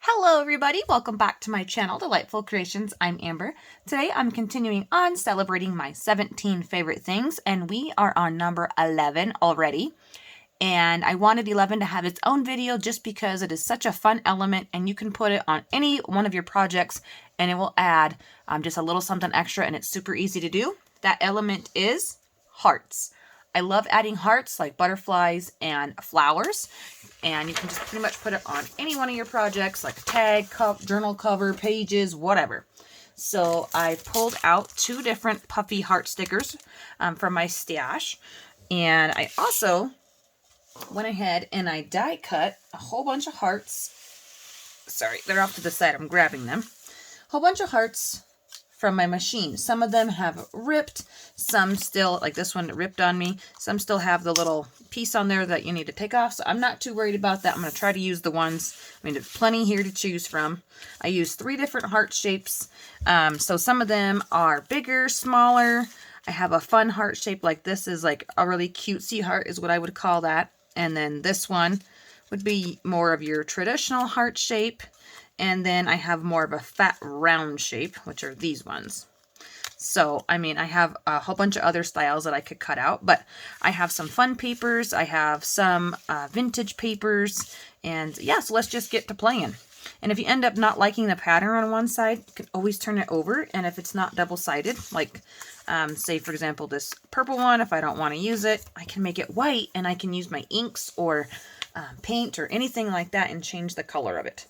Hello everybody, welcome back to my channel, Delightful Creations. I'm Amber. Today I'm continuing on celebrating my 17 favorite things, and we are on number 11 already. And I wanted 11 to have its own video just because it is such a fun element, and you can put it on any one of your projects and it will add just a little something extra, and it's super easy to do. That element is hearts. I love adding hearts like butterflies and flowers, and you can just pretty much put it on any one of your projects like a tag, journal cover, pages, whatever. So I pulled out two different puffy heart stickers from my stash, and I also went ahead and I die cut a whole bunch of hearts. Sorry, they're off to the side. I'm grabbing them. A whole bunch of hearts from my machine. Some of them have ripped, some still, like this one ripped on me. Some still have the little piece on there that you need to take off, so I'm not too worried about that. I'm going to try to use the ones, there's plenty here to choose from. I use 3 different heart shapes, so some of them are bigger, smaller. I have a fun heart shape like this is like a really cutesy heart is what I would call that. And then this one would be more of your traditional heart shape. And then I have more of a fat round shape, which are these ones. So, I have a whole bunch of other styles that I could cut out, but I have some fun papers. I have some vintage papers, and yeah, so let's just get to playing. And if you end up not liking the pattern on one side, you can always turn it over. And if it's not double-sided, like say for example this purple one, if I don't want to use it, I can make it white and I can use my inks or paint or anything like that and change the color of it.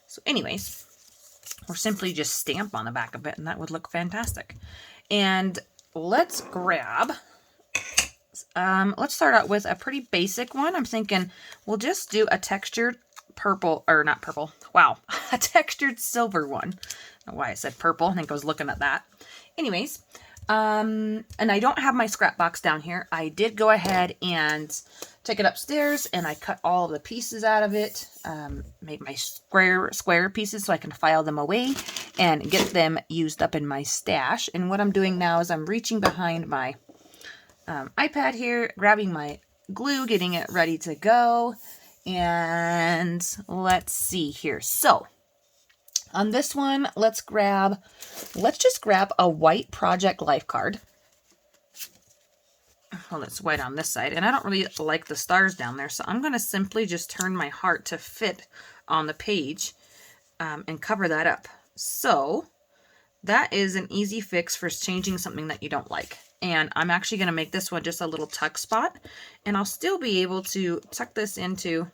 So anyways, or simply just stamp on the back of it, and that would look fantastic. And let's grab, let's start out with a pretty basic one. I'm thinking we'll just do a textured purple, or not purple, wow, a textured silver one. I don't know why I said purple, I think I was looking at that. Anyways, and I don't have my scrap box down here. I did go ahead and take it upstairs, and I cut all of the pieces out of it, made my square pieces so I can file them away and get them used up in my stash. And what I'm doing now is I'm reaching behind my iPad here, grabbing my glue, getting it ready to go. And let's see here. So on this one, let's just grab a white Project Life card. Well, it's white on this side, and I don't really like the stars down there, so I'm going to simply just turn my heart to fit on the page and cover that up. So that is an easy fix for changing something that you don't like. And I'm actually going to make this one just a little tuck spot, and I'll still be able to tuck this into,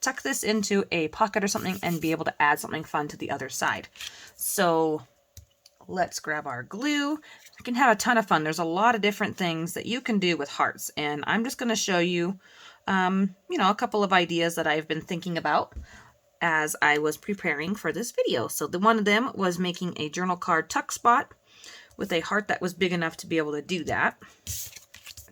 tuck this into a pocket or something and be able to add something fun to the other side. So let's grab our glue. You can have a ton of fun. There's a lot of different things that you can do with hearts, and I'm just going to show you, a couple of ideas that I've been thinking about as I was preparing for this video. So one of them was making a journal card tuck spot with a heart that was big enough to be able to do that.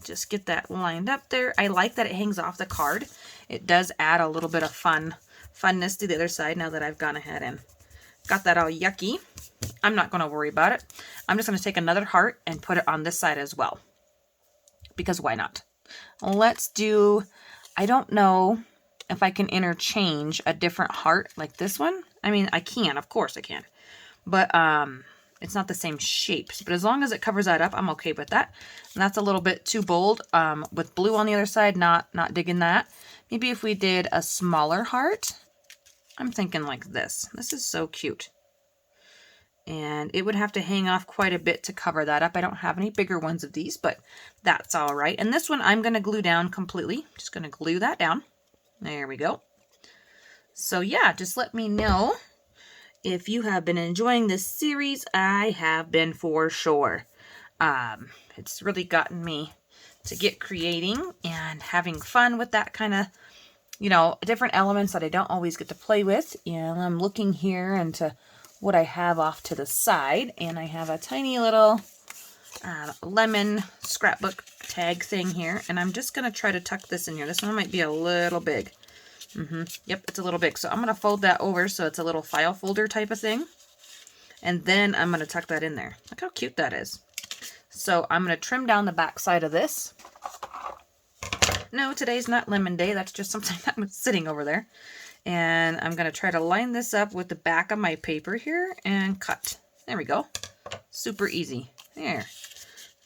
Just get that lined up there. I like that it hangs off the card. It does add a little bit of funness to the other side now that I've gone ahead and got that all yucky. I'm not going to worry about it. I'm just going to take another heart and put it on this side as well, because why not? Let's do, I don't know if I can interchange a different heart like this one. I can, of course I can, but it's not the same shapes. But as long as it covers that up, I'm okay with that. And that's a little bit too bold with blue on the other side. Not digging that. Maybe if we did a smaller heart, I'm thinking like this. This is so cute. And it would have to hang off quite a bit to cover that up. I don't have any bigger ones of these, but that's all right. And this one I'm going to glue down completely. Just going to glue that down. There we go. So yeah, just let me know if you have been enjoying this series. I have been for sure. It's really gotten me to get creating and having fun with that kind of, different elements that I don't always get to play with. And I'm looking here into what I have off to the side, and I have a tiny little lemon scrapbook tag thing here, and I'm just going to try to tuck this in here. This one might be a little big. Yep, it's a little big, so I'm going to fold that over so it's a little file folder type of thing, and then I'm going to tuck that in there. Look how cute that is. So I'm going to trim down the back side of this. No, today's not lemon day. That's just something that was sitting over there. And I'm going to try to line this up with the back of my paper here and cut. There we go. Super easy. There.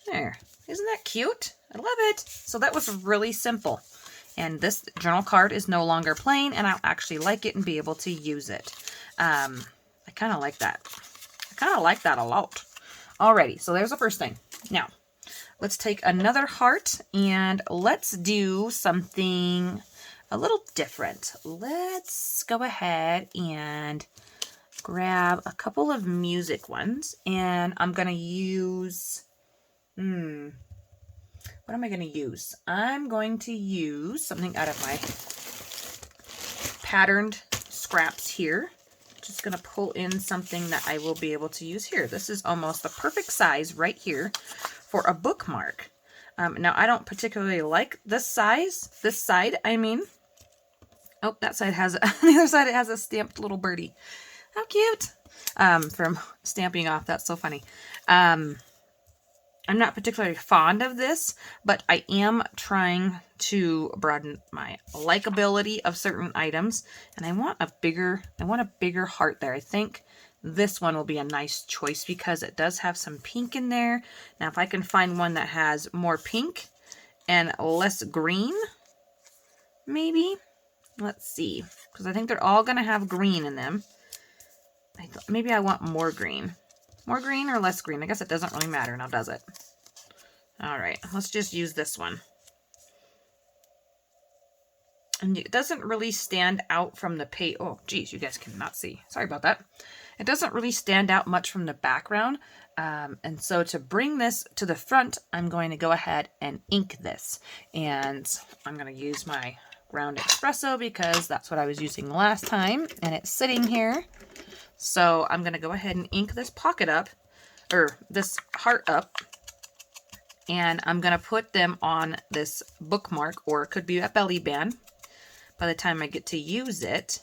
There. Isn't that cute? I love it. So that was really simple. And this journal card is no longer plain, and I'll actually like it and be able to use it. I kind of like that. I kind of like that a lot. Alrighty, so there's the first thing. Now, let's take another heart and let's do something a little different. Let's go ahead and grab a couple of music ones, and I'm going to use, what am I going to use? I'm going to use something out of my patterned scraps here. Just going to pull in something that I will be able to use here. This is almost the perfect size right here for a bookmark. Now, I don't particularly like this size, this side, I mean. Oh, that side has, on the other side, it has a stamped little birdie. How cute. From stamping off, that's so funny. I'm not particularly fond of this, but I am trying to broaden my likability of certain items, and I want a bigger heart there. I think this one will be a nice choice because it does have some pink in there. Now, if I can find one that has more pink and less green, maybe. Let's see, because I think they're all going to have green in them. Maybe I want more green. More green or less green? I guess it doesn't really matter now, does it? All right, let's just use this one. And it doesn't really stand out from the page. Oh, geez, you guys cannot see. Sorry about that. It doesn't really stand out much from the background. And so to bring this to the front, I'm going to go ahead and ink this. And I'm going to use my ground espresso because that's what I was using last time. And it's sitting here. So I'm going to go ahead and ink this pocket up, or this heart up, and I'm going to put them on this bookmark, or it could be a belly band by the time I get to use it.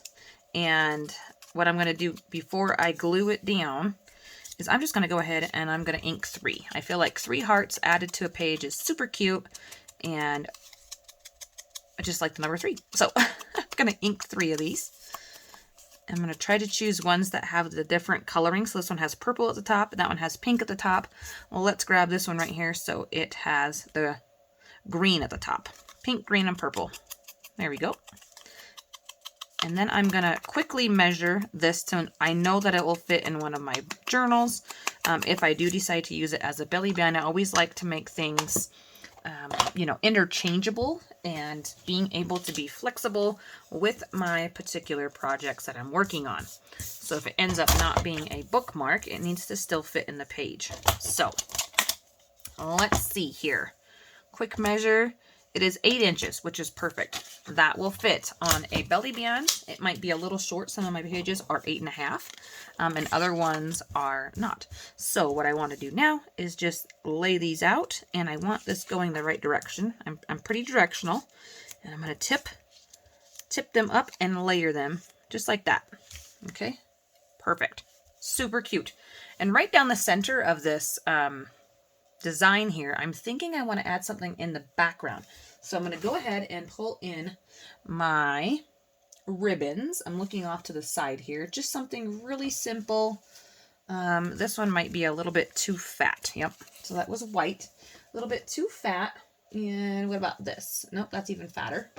And what I'm going to do before I glue it down is I'm just going to go ahead and I'm going to ink 3. I feel like 3 hearts added to a page is super cute, and I just like the number 3. So I'm going to ink 3 of these. I'm going to try to choose ones that have the different coloring. So this one has purple at the top, and that one has pink at the top. Well, let's grab this one right here so it has the green at the top. Pink, green, and purple. There we go. And then I'm going to quickly measure this to, I know that it will fit in one of my journals. If I do decide to use it as a belly band, I always like to make things interchangeable and being able to be flexible with my particular projects that I'm working on. So if it ends up not being a bookmark, it needs to still fit in the page. So let's see here. Quick measure. It is 8 inches, which is perfect. That will fit on a belly band. It might be a little short. Some of my pages are 8.5, and other ones are not. So what I want to do now is just lay these out, and I want this going the right direction. I'm pretty directional, and I'm going to tip them up and layer them just like that. Okay, perfect. Super cute. And right down the center of this design here, I'm thinking I want to add something in the background. So I'm going to go ahead and pull in my ribbons. I'm looking off to the side here. Just something really simple. This one might be a little bit too fat. Yep. So that was white. A little bit too fat. And what about this? Nope, that's even fatter.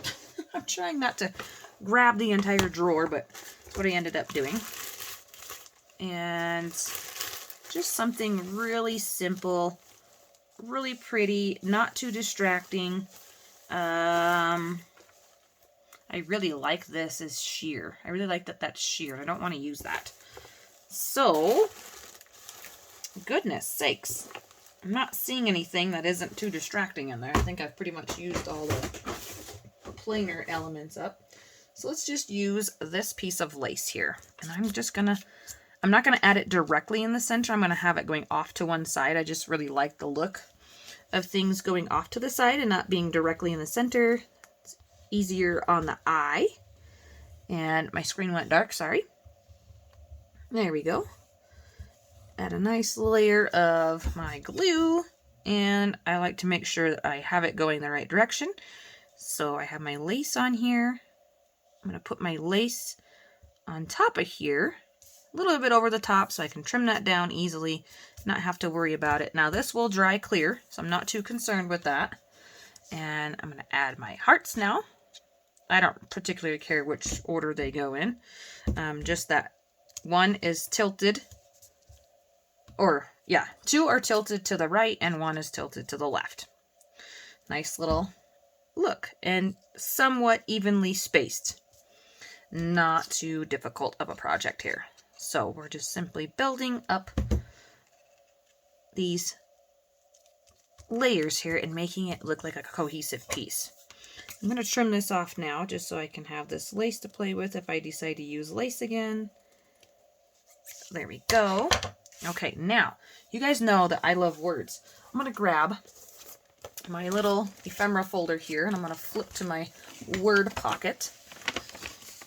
I'm trying not to grab the entire drawer, but that's what I ended up doing. And just something really simple. Really pretty, not too distracting. I really like this as sheer. I really like that that's sheer. I don't want to use that. So, goodness sakes. I'm not seeing anything that isn't too distracting in there. I think I've pretty much used all the plainer elements up. So let's just use this piece of lace here. And I'm not going to add it directly in the center. I'm going to have it going off to one side. I just really like the look of things going off to the side and not being directly in the center. It's easier on the eye. And my screen went dark, sorry. There we go. Add a nice layer of my glue. And I like to make sure that I have it going the right direction. So I have my lace on here. I'm going to put my lace on top of here, a little bit over the top so I can trim that down easily, not have to worry about it. Now this will dry clear, so I'm not too concerned with that. And I'm going to add my hearts now. I don't particularly care which order they go in. Just that one is tilted, or yeah, 2 are tilted to the right and 1 is tilted to the left. Nice little look, and somewhat evenly spaced. Not too difficult of a project here. So we're just simply building up these layers here and making it look like a cohesive piece. I'm going to trim this off now just so I can have this lace to play with if I decide to use lace again. There we go. Okay, now, you guys know that I love words. I'm going to grab my little ephemera folder here and I'm going to flip to my word pocket.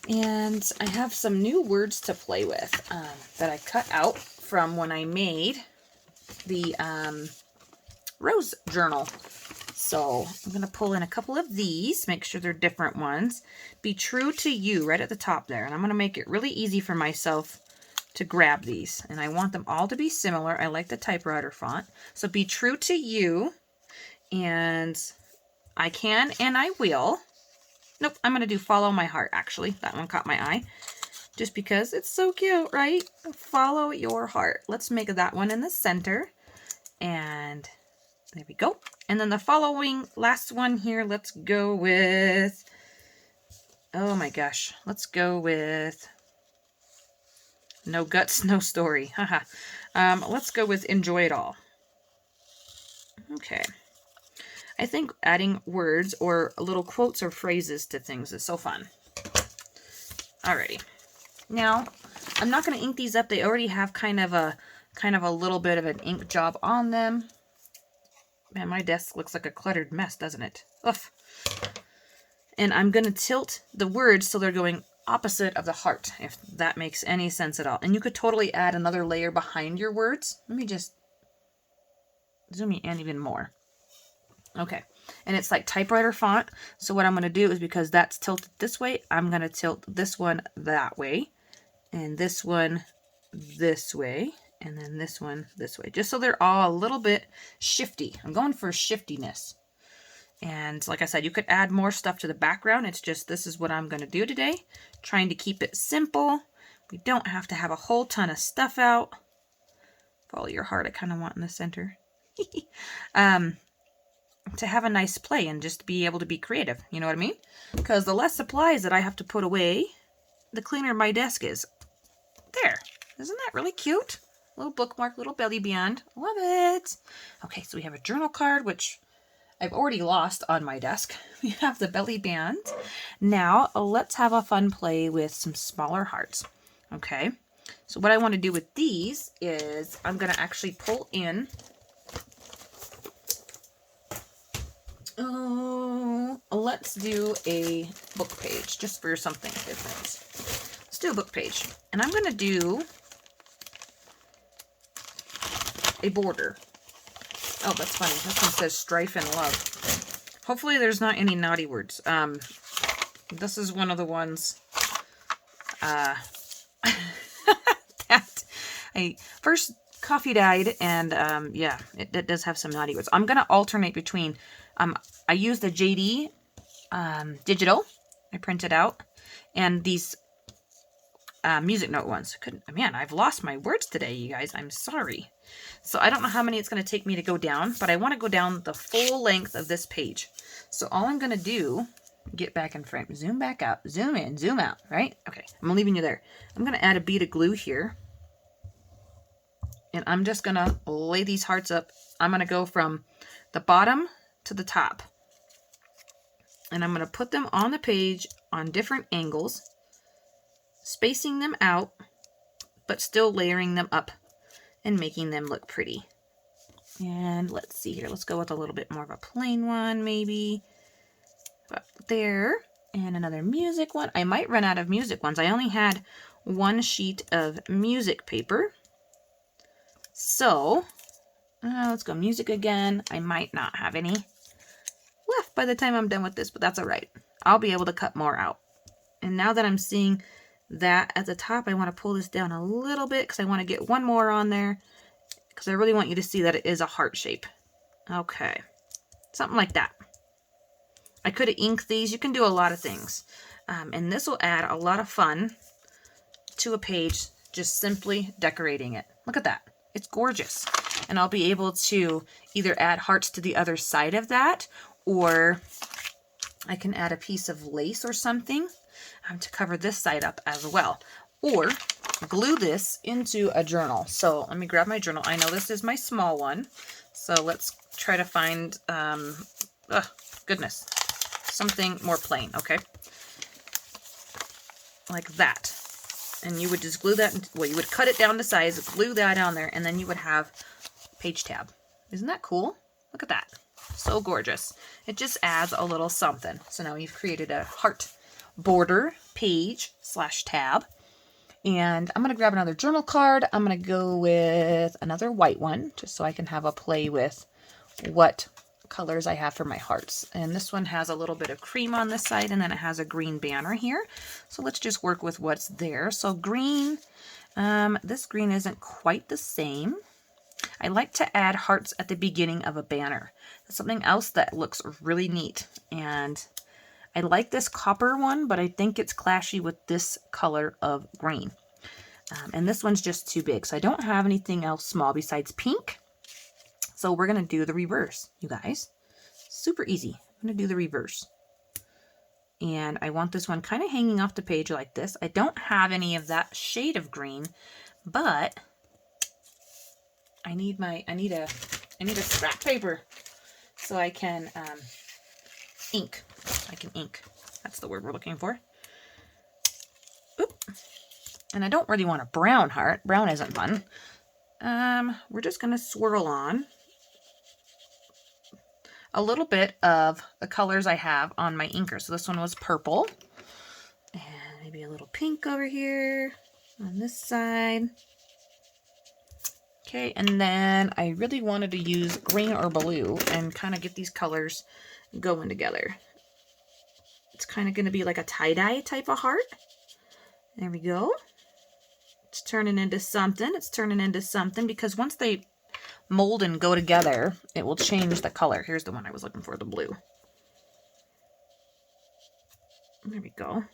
And I have some new words to play with that I cut out from when I made the rose journal. So I'm going to pull in a couple of these, make sure they're different ones. Be true to you right at the top there. And I'm going to make it really easy for myself to grab these. And I want them all to be similar. I like the typewriter font. So be true to you. And I can and I will. Nope, I'm going to do follow my heart, actually. That one caught my eye. Just because it's so cute, right? Follow your heart. Let's make that one in the center. And there we go. And then the following last one here, let's go with, oh my gosh, let's go with no guts, no story. Haha. Let's go with enjoy it all. Okay. I think adding words or little quotes or phrases to things is so fun. Alrighty. Now, I'm not going to ink these up. They already have kind of a little bit of an ink job on them. Man, my desk looks like a cluttered mess, doesn't it? Oof. And I'm going to tilt the words so they're going opposite of the heart, if that makes any sense at all. And you could totally add another layer behind your words. Let me just zoom in even more. Okay, and it's like typewriter font. So what I'm going to do is, because that's tilted this way, I'm going to tilt this one that way, and this one this way, and then this one this way, just so they're all a little bit shifty. I'm going for shiftiness. And like I said, you could add more stuff to the background. It's just, this is what I'm going to do today. Trying to keep it simple. We don't have to have a whole ton of stuff out. Follow your heart, I kind of want in the center. To have a nice play and just be able to be creative. You know what I mean? Because the less supplies that I have to put away, the cleaner my desk is. There. Isn't that really cute? Little bookmark, little belly band. Love it. Okay, so we have a journal card, which I've already lost on my desk. We have the belly band. Now, let's have a fun play with some smaller hearts. Okay, so what I want to do with these is I'm going to actually pull in. Oh, let's do a book page just for something different. Let's do a book page. And I'm going to do a border. Oh, that's funny. This one says strife and love. Hopefully there's not any naughty words. This is one of the ones that I first coffee dyed, and yeah, it does have some naughty words. I'm going to alternate between, I used the JD digital, I printed out, and these music note ones. Man, I've lost my words today, you guys. I'm sorry. So I don't know how many it's going to take me to go down, but I want to go down the full length of this page. So all I'm going to do, get back in frame, zoom back out, zoom in, zoom out, right? Okay, I'm leaving you there. I'm going to add a bead of glue here. And I'm just going to lay these hearts up. I'm going to go from the bottom to the top. And I'm going to put them on the page on different angles, spacing them out, but still layering them up and making them look pretty. And let's see here. Let's go with a little bit more of a plain one, maybe. Up there. And another music one. I might run out of music ones. I only had one sheet of music paper. So, let's go music again. I might not have any left by the time I'm done with this, but that's all right. I'll be able to cut more out. And now that I'm seeing that at the top, I want to pull this down a little bit because I want to get one more on there because I really want you to see that it is a heart shape. Okay, something like that. I could have inked these. You can do a lot of things. And this will add a lot of fun to a page, just simply decorating it. Look at that. It's gorgeous. And I'll be able to either add hearts to the other side of that, or I can add a piece of lace or something to cover this side up as well. Or glue this into a journal. So let me grab my journal. I know this is my small one. So let's try to find, goodness, something more plain, okay? Like that. And you would just glue that, well, you would cut it down to size, glue that on there, and then you would have page tab. Isn't that cool? Look at that. So gorgeous. It just adds a little something. So now you've created a heart border page / tab. And I'm going to grab another journal card. I'm going to go with another white one, just so I can have a play with what colors I have for my hearts. And this one has a little bit of cream on this side, and then it has a green banner here. So let's just work with what's there. So green, this green isn't quite the same. I like to add hearts at the beginning of a banner. That's something else that looks really neat. And I like this copper one, but I think it's clashy with this color of green. And this one's just too big. So I don't have anything else small besides pink. So we're going to do the reverse, you guys. Super easy. I'm going to do the reverse. And I want this one kind of hanging off the page like this. I don't have any of that shade of green, but I need a scrap paper so I can ink. I can ink. That's the word we're looking for. Oop. And I don't really want a brown heart. Brown isn't fun. We're just going to swirl on a little bit of the colors I have on my inker. So this one was purple. And maybe a little pink over here on this side. Okay, and then I really wanted to use green or blue and kind of get these colors going together. It's kind of going to be like a tie-dye type of heart. There we go. It's turning into something. It's turning into something because once they mold and go together, it will change the color. Here's the one I was looking for, the blue. There we go.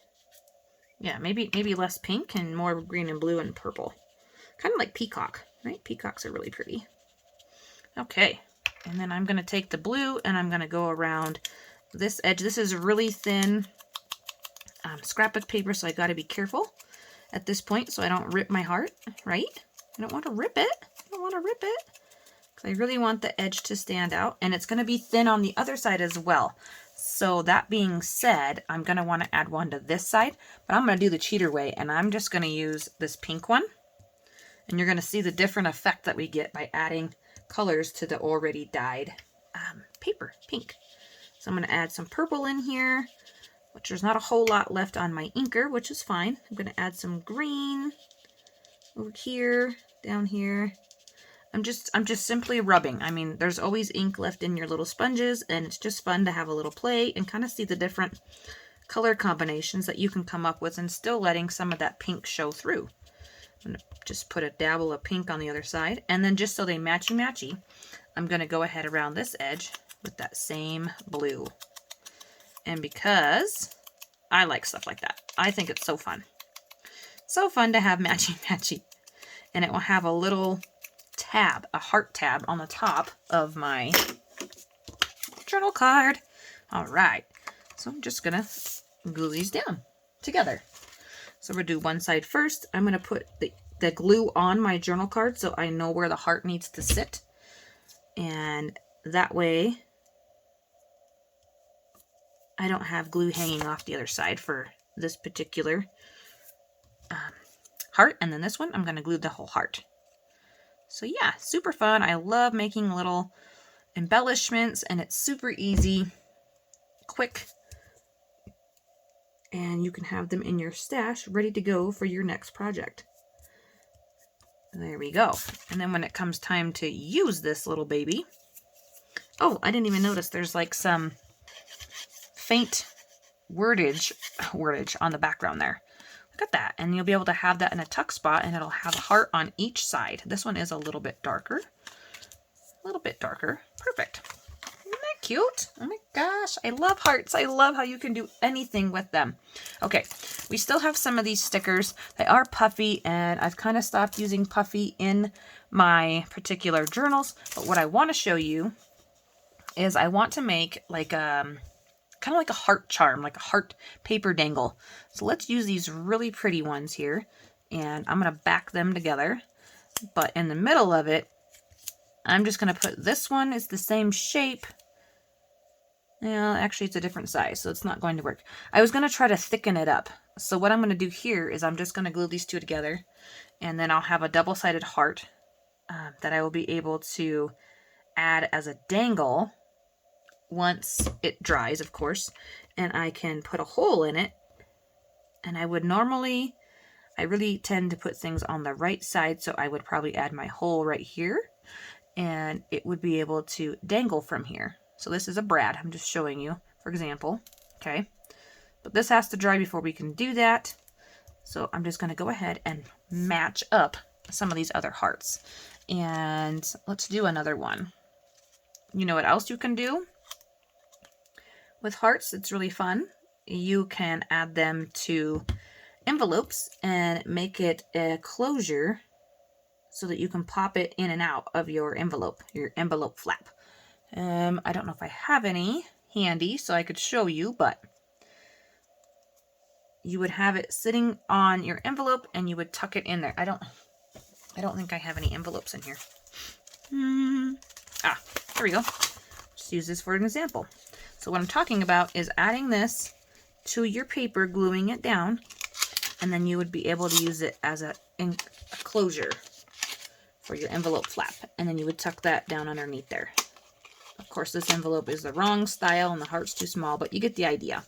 Yeah, maybe less pink and more green and blue and purple. Kind of like peacock, right? Peacocks are really pretty. Okay, and then I'm going to take the blue and I'm going to go around this edge. This is really thin scrapbook paper, so I got to be careful at this point so I don't rip my heart, right? I don't want to rip it. I don't want to rip it. I really want the edge to stand out, and it's going to be thin on the other side as well. So that being said, I'm going to want to add one to this side, but I'm going to do the cheater way, and I'm just going to use this pink one. And you're going to see the different effect that we get by adding colors to the already dyed paper, pink. So I'm going to add some purple in here, which there's not a whole lot left on my inker, which is fine. I'm going to add some green over here, down here. I'm just simply rubbing. I mean, there's always ink left in your little sponges, and it's just fun to have a little play and kind of see the different color combinations that you can come up with and still letting some of that pink show through. I'm going to just put a dabble of pink on the other side, and then just so they matchy-matchy, I'm going to go ahead around this edge with that same blue. And because I like stuff like that, I think it's so fun. So fun to have matchy-matchy. And it will have a little tab, a heart tab on the top of my journal card. All right, so I'm just gonna glue these down together. So we're gonna do one side first. I'm gonna put the glue on my journal card so I know where the heart needs to sit, and that way I don't have glue hanging off the other side for this particular heart. And then this one, I'm gonna glue the whole heart. So yeah, super fun. I love making little embellishments, and it's super easy, quick, and you can have them in your stash ready to go for your next project. There we go. And then when it comes time to use this little baby, oh, I didn't even notice there's like some faint wordage on the background there. Look at that. And you'll be able to have that in a tuck spot, and it'll have a heart on each side. This one is a little bit darker. A little bit darker. Perfect. Isn't that cute? Oh my gosh, I love hearts. I love how you can do anything with them. Okay, we still have some of these stickers. They are puffy, and I've kind of stopped using puffy in my particular journals. But what I want to show you is I want to make like kind of like a heart charm, like a heart paper dangle. So let's use these really pretty ones here, and I'm going to back them together. But in the middle of it, I'm just going to put this one. It's the same shape. Yeah, actually it's a different size, so it's not going to work. I was going to try to thicken it up. So what I'm going to do here is I'm just going to glue these two together, and then I'll have a double-sided heart that I will be able to add as a dangle once it dries, of course, and I can put a hole in it. And I really tend to put things on the right side, so I would probably add my hole right here, and it would be able to dangle from here. So this is a brad. I'm just showing you, for example. Okay, but this has to dry before we can do that. So I'm just going to go ahead and match up some of these other hearts. And let's do another one. You know what else you can do with hearts? It's really fun. You can add them to envelopes and make it a closure so that you can pop it in and out of your envelope flap. I don't know if I have any handy so I could show you, but you would have it sitting on your envelope and you would tuck it in there. I don't think I have any envelopes in here. Here we go. Just use this for an example. So what I'm talking about is adding this to your paper, gluing it down, and then you would be able to use it as a closure for your envelope flap. And then you would tuck that down underneath there. Of course, this envelope is the wrong style and the heart's too small, but you get the idea.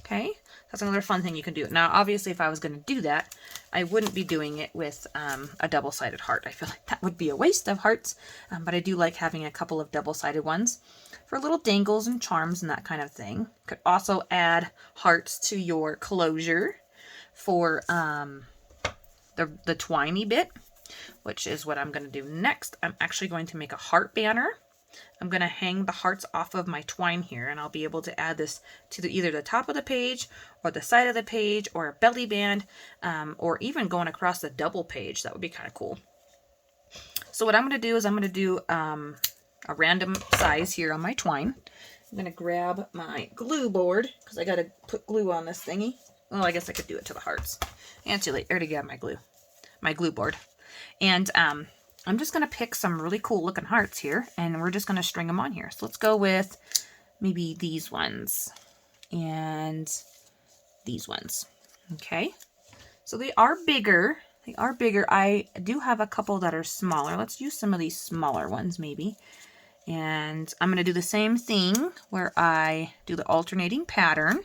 Okay, that's another fun thing you can do. Now, obviously, if I was going to do that, I wouldn't be doing it with a double-sided heart. I feel like that would be a waste of hearts, but I do like having a couple of double-sided ones for little dangles and charms and that kind of thing. Could also add hearts to your closure for the twiny bit, which is what I'm going to do next. I'm actually going to make a heart banner. I'm going to hang the hearts off of my twine here, and I'll be able to add this to either the top of the page or the side of the page or a belly band, or even going across the double page. That would be kind of cool. So what I'm going to do is I'm going to do a random size here on my twine. I'm going to grab my glue board because I got to put glue on this thingy. Well, I guess I could do it to the hearts. And too late. I already got my glue board. And I'm just going to pick some really cool looking hearts here, and we're just going to string them on here. So let's go with maybe these ones and these ones. Okay, so they are bigger. I do have a couple that are smaller. Let's use some of these smaller ones maybe. And I'm going to do the same thing where I do the alternating pattern.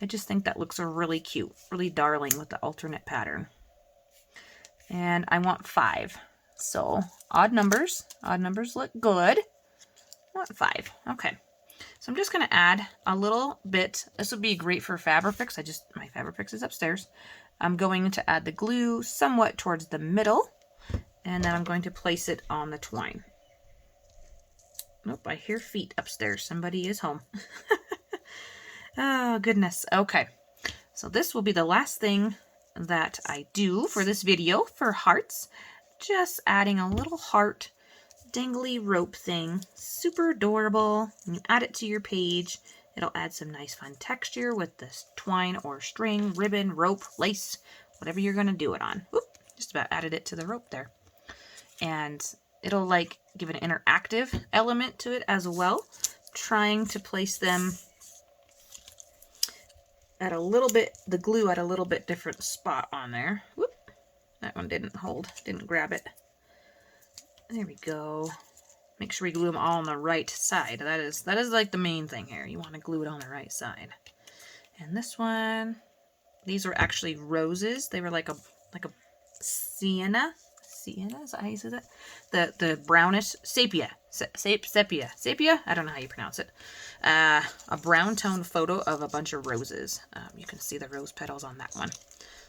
I just think that looks really cute, really darling with the alternate pattern. And I want 5. So odd numbers look good. I want 5. Okay. So I'm just going to add a little bit. This would be great for Fabrifix. My Fabrifix is upstairs. I'm going to add the glue somewhat towards the middle, and then I'm going to place it on the twine. Nope, I hear feet upstairs. Somebody is home. Oh, goodness. Okay. So this will be the last thing that I do for this video for hearts. Just adding a little heart dangly rope thing. Super adorable. When you add it to your page, it'll add some nice fun texture with this twine or string, ribbon, rope, lace, whatever you're going to do it on. Whoop, just about added it to the rope there. And it'll like give an interactive element to it as well. Trying to place them at a little bit, the glue at a little bit different spot on there. Whoop. That one didn't hold, didn't grab it. There we go. Make sure we glue them all on the right side. That is like the main thing here. You want to glue it on the right side. And this one, these were actually roses. They were like a sienna. Sienna, is that how you say that? The brownish sepia. sepia, I don't know how you pronounce it. A brown tone photo of a bunch of roses. You can see the rose petals on that one.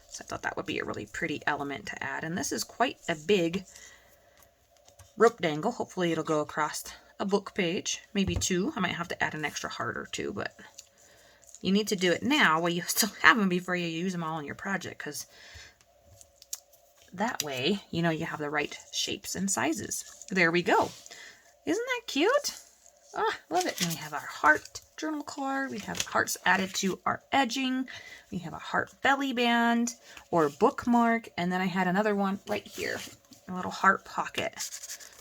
So I thought that would be a really pretty element to add. And this is quite a big rope dangle. Hopefully it'll go across a book page, maybe 2. I might have to add an extra heart or 2, but you need to do it now while you still have them before you use them all in your project, because that way, you know, you have the right shapes and sizes. There we go. Isn't that cute? Ah, love it. And we have our heart journal card. We have hearts added to our edging. We have a heart belly band or bookmark. And then I had another one right here, a little heart pocket.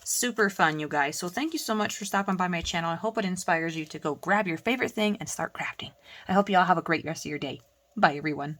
Super fun, you guys. So thank you so much for stopping by my channel. I hope it inspires you to go grab your favorite thing and start crafting. I hope you all have a great rest of your day. Bye, everyone.